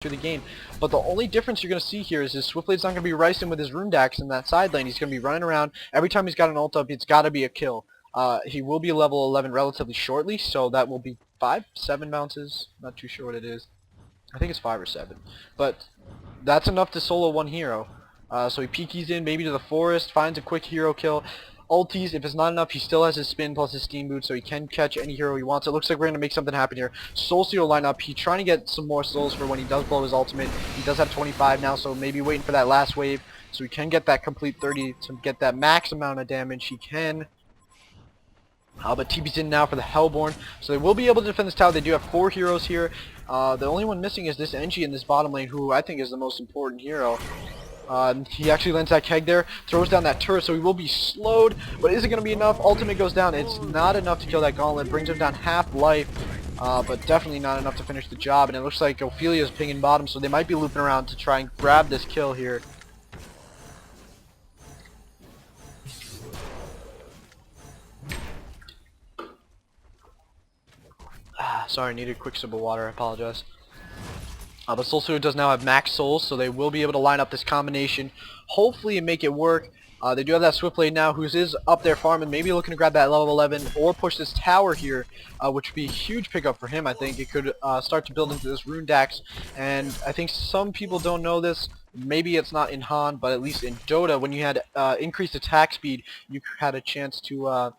through the game. But the only difference you're going to see here is his Swiftblade's not going to be ricing with his Rune Dax in that side lane. He's going to be running around. Every time he's got an ult up, it's got to be a kill. He will be level 11 relatively shortly, so that will be 5, 7 bounces. Not too sure what it is. I think it's 5 or 7. But that's enough to solo one hero. So he PKs in maybe to the forest, finds a quick hero kill. Ulties, if it's not enough, he still has his spin plus his steam boot, so he can catch any hero he wants. It looks like we're going to make something happen here. Soulsteal line up. He's trying to get some more souls for when he does blow his ultimate. He does have 25 now, so maybe waiting for that last wave, so he can get that complete 30 to get that max amount of damage. He can. But TP's in now for the Hellborn, so they will be able to defend this tower. They do have 4 heroes here. The only one missing is this Engie in this bottom lane, who I think is the most important hero. He actually lands that keg there, throws down that turret, so he will be slowed, but is it going to be enough? Ultimate goes down. It's not enough to kill that gauntlet, brings him down half life, but definitely not enough to finish the job, and it looks like Ophelia's pinging bottom, so they might be looping around to try and grab this kill here. Sorry, I needed a quick sip of water, I apologize. But Soulstealer does now have max souls, so they will be able to line up this combination, hopefully, and make it work. They do have that Swiftblade now, who is up there farming, maybe looking to grab that level 11, or push this tower here, which would be a huge pickup for him, I think. It could start to build into this Rune Dax, and I think some people don't know this. Maybe it's not in Han, but at least in Dota, when you had increased attack speed, you had a chance to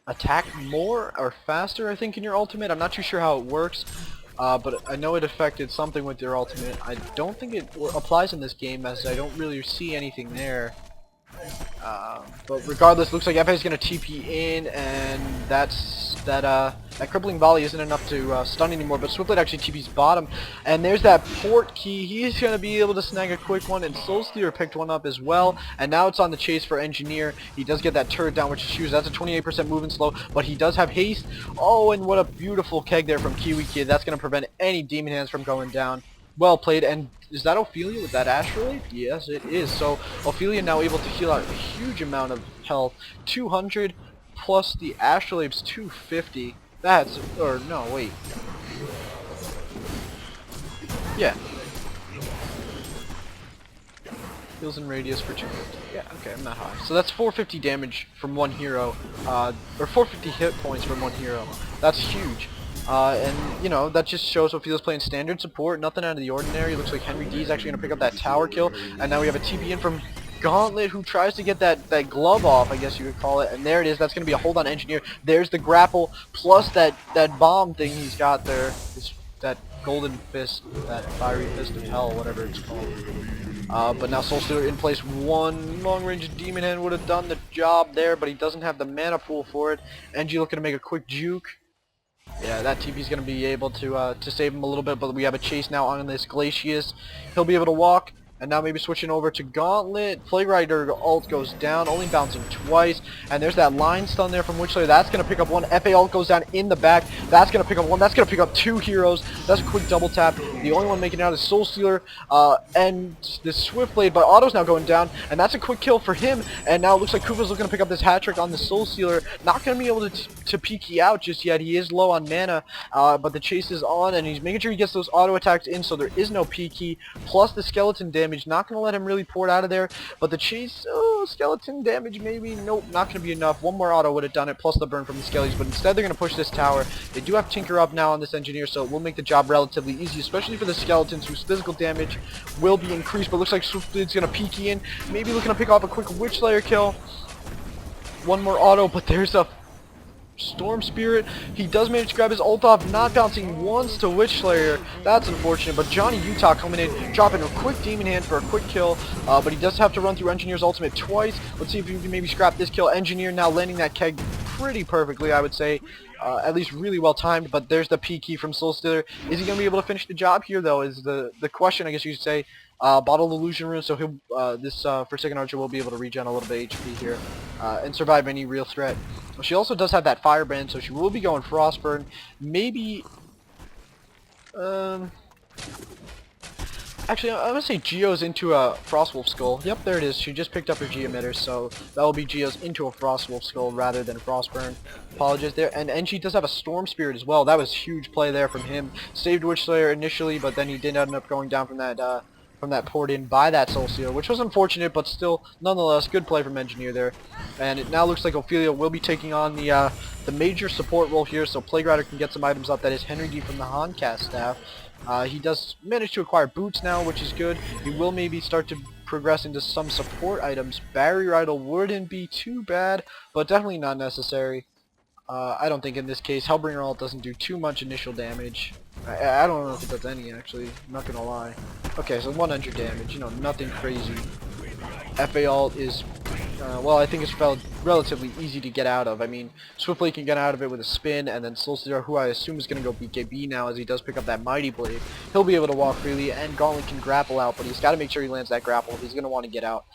attack more or faster, I think, in your ultimate. I'm not too sure how it works. But I know it affected something with your ultimate. I don't think it applies in this game, as I don't really see anything there. But regardless, looks like Epe is going to TP in, and that crippling volley isn't enough to stun anymore. But Swiftblade actually TP's bottom, and there's that port key. He's going to be able to snag a quick one, and Soulstealer picked one up as well. And now it's on the chase for Engineer. He does get that turret down, which is huge. That's a 28% movement slow, but he does have haste. Oh, and what a beautiful keg there from Kiwi Kid. That's going to prevent any demon hands from going down. Well played. And is that Ophelia with that Astrolabe? Yes, it is. So Ophelia now able to heal out a huge amount of health. 200 plus the Astrolabe's 250. That's, or no, wait. Yeah. Heals in radius for 250. Yeah, okay, I'm not high. So that's 450 damage from one hero, or 450 hit points from one hero. That's huge. And, you know, that just shows Ophelia's playing standard support, nothing out of the ordinary. Looks like Henry D is actually going to pick up that tower kill, and now we have a TP in from Gauntlet, who tries to get that glove off, I guess you would call it, and there it is. That's going to be a hold on Engineer. There's the grapple, plus that bomb thing he's got there, that golden fist, that fiery fist of hell, whatever it's called. But now Soulstealer in place. One long-range Demon Hand would have done the job there, but he doesn't have the mana pool for it. Engie looking to make a quick juke. Yeah, that TP's going to be able to save him a little bit, but we have a chase now on this Glacius. He'll be able to walk, and now maybe switching over to Gauntlet. Plague Rider ult goes down, only bouncing twice, and there's that line stun there from Witchslayer. That's going to pick up one. Epe ult goes down in the back. That's going to pick up one. That's going to pick up 2 heroes. That's a quick double tap. The only one making it out is Soulstealer and this Swiftblade, but Otto's now going down, and that's a quick kill for him. And now it looks like Kufa's looking to pick up this hat trick on the Soulstealer. Not going to be able to peek out just yet. He is low on mana, but the chase is on, and he's making sure he gets those auto attacks in, so there is no peeky. Plus the skeleton damage, not going to let him really pour it out of there. But the chase, skeleton damage maybe, nope, not going to be enough. One more auto would have done it, plus the burn from the skellies, but instead they're going to push this tower. They do have Tinker up now on this Engineer, so it will make the job relatively easy, especially for the skeletons, whose physical damage will be increased. But looks like Swiftblade's going to peeky in, maybe looking to pick off a quick Witchslayer kill. One more auto, but there's a Storm Spirit. He does manage to grab his ult off, not bouncing once to Witchslayer. That's unfortunate, but Johnny Utah coming in, dropping a quick Demon Hand for a quick kill, but he does have to run through Engineer's ultimate twice. Let's see if he can maybe scrap this kill. Engineer now landing that keg pretty perfectly, I would say. At least really well timed, but there's the P key from Soulstealer. Is he going to be able to finish the job here, though, is the question, I guess you could say. Bottle Illusion Rune, so he'll, this Forsaken Archer will be able to regen a little bit of HP here, and survive any real threat. She also does have that Firebrand, so she will be going Frostburn. Maybe, Actually, I'm gonna say Geo's into a Frostwolf Skull. Yep, there it is. She just picked up her Geometer, so that will be Geo's into a Frostwolf Skull rather than Frostburn. Apologies there. And she does have a Storm Spirit as well. That was huge play there from him. Saved Witch Slayer initially, but then he did end up going down from that port in by that Soul Seal, which was unfortunate, but still, nonetheless, good play from Engineer there. And it now looks like Ophelia will be taking on the major support role here, so Plague Rider can get some items up. That is Henry D from the Honcast staff. He does manage to acquire boots now, which is good. He will maybe start to progress into some support items. Barrier Idol wouldn't be too bad, but definitely not necessary. I don't think in this case. Hellbringer ult doesn't do too much initial damage. I don't know if it does any, actually. I'm not gonna lie. Okay, so 100 damage. You know, nothing crazy. FA ult is, well, I think it's relatively easy to get out of. I mean, Swiftblade can get out of it with a spin, and then Soulseer, who I assume is going to go BKB now as he does pick up that Mighty Blade, he'll be able to walk freely, and Gauntlet can grapple out, but he's got to make sure he lands that grapple if he's going to want to get out.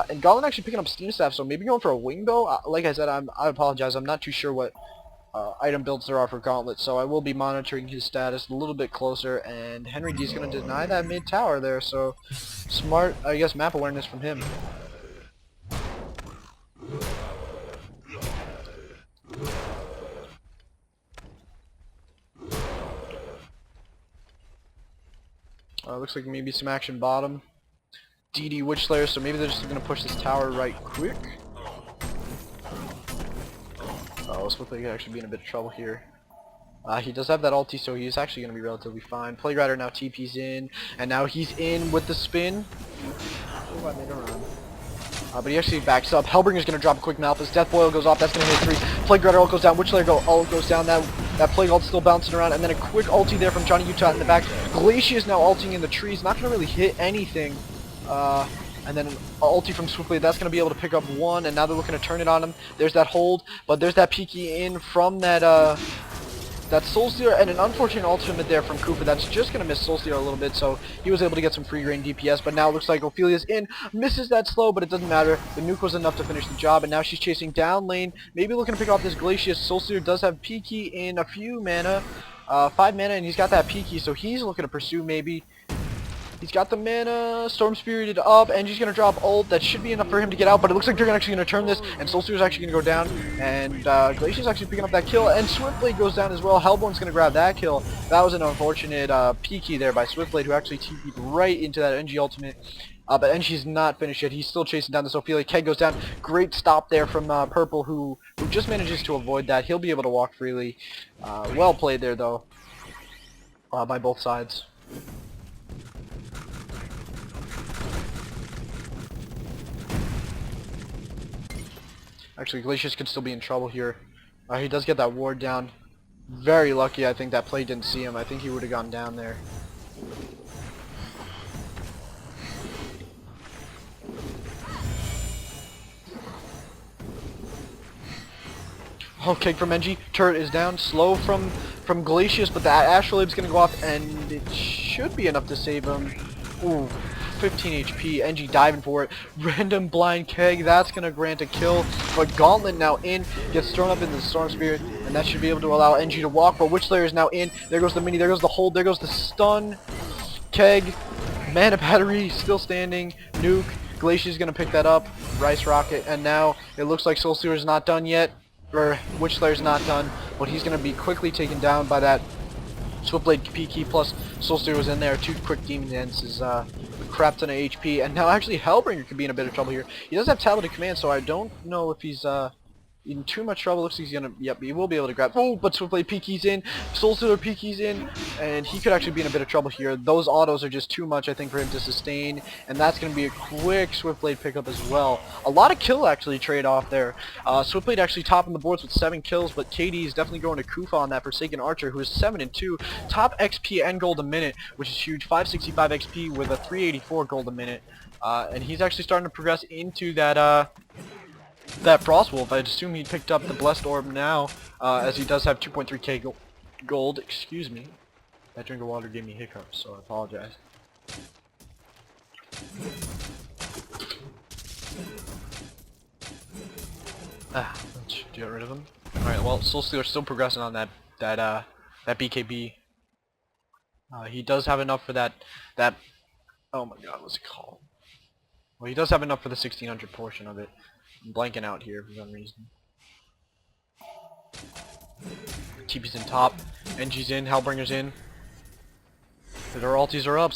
And Gauntlet actually picking up Steam Staff, so maybe going for a Wing Bow. Like I said, I apologize, I'm not too sure what item builds there are for Gauntlet, so I will be monitoring his status a little bit closer, and Henry D is going to deny that mid tower there, so smart, I guess, map awareness from him. Looks like maybe some action bottom. DD Witch Slayer, so maybe they're just going to push this tower right quick. Oh, looks like he could actually be in a bit of trouble here. He does have that ulti, so he's actually going to be relatively fine. Plague Rider now TP's in, and now he's in with the spin. Oh, I made a run. But he actually backs up. Hellbringer's going to drop a quick Malphus. Death Boil goes off. That's going to hit 3. Plague Rider ult goes down. Witch Slayer ult goes down. That Plague ult's still bouncing around. And then a quick ulti there from Johnny Utah in the back. Glacier is now ulting in the trees. Not going to really hit anything. And then an ulti from Swiftblade. That's going to be able to pick up 1. And now they're looking to turn it on him. There's that hold. But there's that peeky in from that Soulseer, and an unfortunate ultimate there from Koopa that's just going to miss Soulseer a little bit, so he was able to get some free grain DPS, but now it looks like Ophelia's in, misses that slow, but it doesn't matter. The nuke was enough to finish the job, and now she's chasing down lane, maybe looking to pick off this Glacius. Soulseer does have Peaky in a few mana, 5 mana, and he's got that Peaky, so he's looking to pursue maybe. He's got the mana, Storm Spirited up, and she's going to drop ult. That should be enough for him to get out, but it looks like they're actually going to turn this, and Soulseer's actually going to go down, and Glacier's actually picking up that kill, and Swiftblade goes down as well. Hellborn's going to grab that kill. That was an unfortunate peeky there by Swiftblade, who actually TP'd right into that NG ultimate. But NG's not finished yet. He's still chasing down this Ophelia. Keg goes down. Great stop there from Purple, who just manages to avoid that. He'll be able to walk freely. Well played there, though, by both sides. Actually, Glacius could still be in trouble here. He does get that ward down. Very lucky, I think, that play didn't see him. I think he would have gone down there. Okay, from NG. Turret is down. Slow from Glacius, but that Astrolabe's going to go off, and it should be enough to save him. Ooh. 15 HP, NG diving for it, random blind keg, that's going to grant a kill, but Gauntlet now in, gets thrown up into the Storm Spirit, and that should be able to allow NG to walk, but Witch Slayer is now in, there goes the mini, there goes the hold, there goes the stun, keg, mana battery, still standing, nuke, Glacier's going to pick that up, Rice Rocket, and now it looks like Soulseer is not done yet, or Witch Slayer's not done, but he's going to be quickly taken down by that Swiftblade PK plus Soulseer was in there, 2 quick Demon Dances, crap ton of HP, and now actually Hellbringer could be in a bit of trouble here. He does have Tablet of Command, so I don't know if he's in too much trouble. Looks like he's gonna, yep, he will be able to grab. Oh, but Swiftblade PK's in, Soulseer PK's in, and he could actually be in a bit of trouble here. Those autos are just too much, I think, for him to sustain, and that's gonna be a quick Swiftblade pickup as well. A lot of kill actually trade off there. Swiftblade actually topping the boards with 7 kills, but KD is definitely going to Kufa on that Forsaken Archer, who is 7-2, top XP and gold a minute, which is huge. 565 XP with a 384 gold a minute, and he's actually starting to progress into that Frostwolf. I'd assume he picked up the Blessed Orb now, as he does have 2.3k gold. Excuse me. That drink of water gave me hiccups, so I apologize. Let's get rid of him. Alright, well, Soulseer's still progressing on that BKB. He does have enough for that Oh my god, what's it called? Well, he does have enough for the 1600 portion of it. I'm blanking out here for some reason. TP's in top. NG's in. Hellbringer's in. Their ultis are up.